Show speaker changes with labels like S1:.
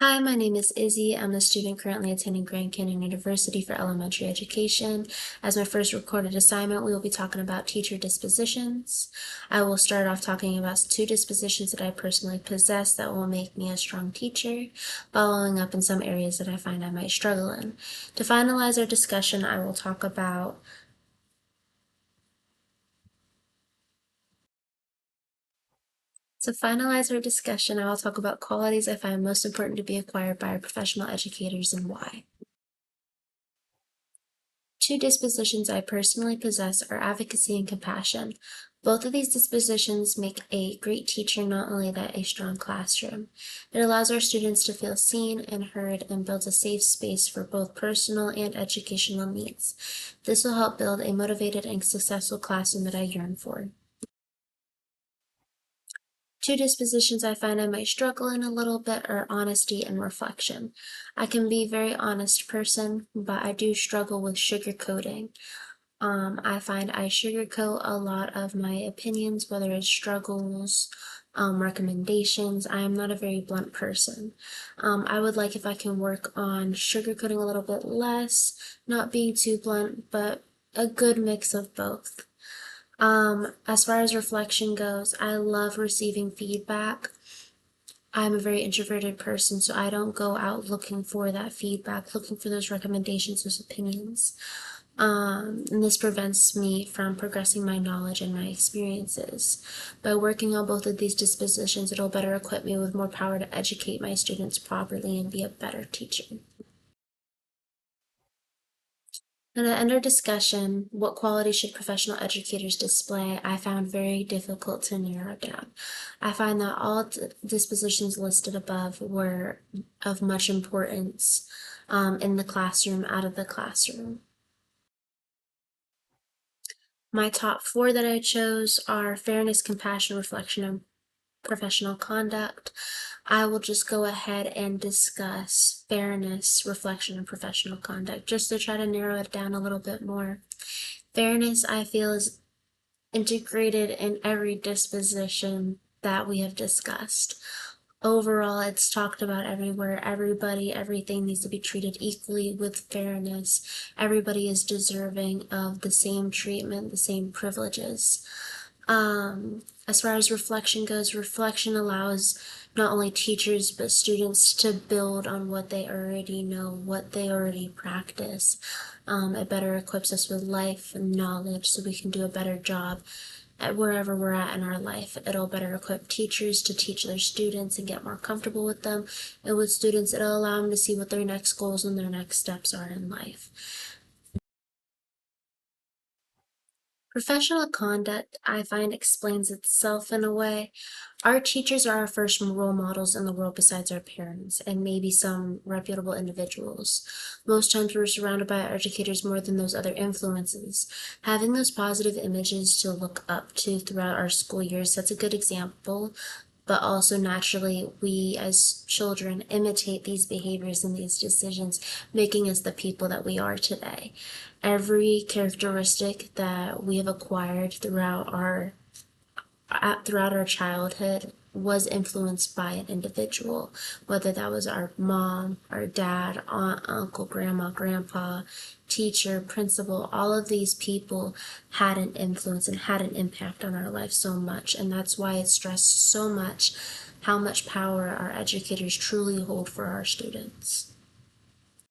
S1: Hi, my name is Izzy. I'm a student currently attending Grand Canyon University for elementary education. As my first recorded assignment, we will be talking about teacher dispositions. I will start off talking about two dispositions that I personally possess that will make me a strong teacher, following up in some areas that I find I might struggle in. To finalize our discussion, I will talk about To finalize our discussion, I will talk about qualities I find most important to be acquired by our professional educators and why. Two dispositions I personally possess are advocacy and compassion. Both of these dispositions make a great teacher, not only that, a strong classroom. It allows our students to feel seen and heard and builds a safe space for both personal and educational needs. This will help build a motivated and successful classroom that I yearn for. Two dispositions I find I might struggle in a little bit are honesty and reflection. I can be a very honest person, but I do struggle with sugarcoating. I find I sugarcoat a lot of my opinions, whether it's struggles, recommendations. I am not a very blunt person. I would like if I can work on sugarcoating a little bit less, not being too blunt, but a good mix of both. As far as reflection goes, I love receiving feedback. I'm a very introverted person, so I don't go out looking for that feedback, looking for those recommendations, those opinions. And this prevents me from progressing my knowledge and my experiences. By working on both of these dispositions, it'll better equip me with more power to educate my students properly and be a better teacher. And to end our discussion, what qualities should professional educators display, I found very difficult to narrow down. I find that all dispositions listed above were of much importance in the classroom, out of the classroom. My top four that I chose are fairness, compassion, reflection, and professional conduct. I will just go ahead and discuss fairness, reflection, and professional conduct just to try to narrow it down a little bit more. Fairness, I feel, is integrated in every disposition that we have discussed. Overall, it's talked about everywhere. Everybody, everything needs to be treated equally with fairness. Everybody is deserving of the same treatment, the same privileges. As far as reflection goes, reflection allows not only teachers but students to build on what they already know, what they already practice. It better equips us with life and knowledge so we can do a better job at wherever we're at in our life. It'll better equip teachers to teach their students and get more comfortable with them. And with students, it'll allow them to see what their next goals and their next steps are in life. Professional conduct, I find, explains itself in a way. Our teachers are our first role models in the world besides our parents and maybe some reputable individuals. Most times we're surrounded by our educators more than those other influences. Having those positive images to look up to throughout our school years sets a good example, but also naturally we as children imitate these behaviors and these decisions, making us the people that we are today. Every characteristic that we have acquired throughout our childhood was influenced by an individual, whether that was our mom, our dad, aunt, uncle, grandma, grandpa, teacher, principal. All of these people had an influence and had an impact on our life so much, and that's why it's stressed so much how much power our educators truly hold for our students.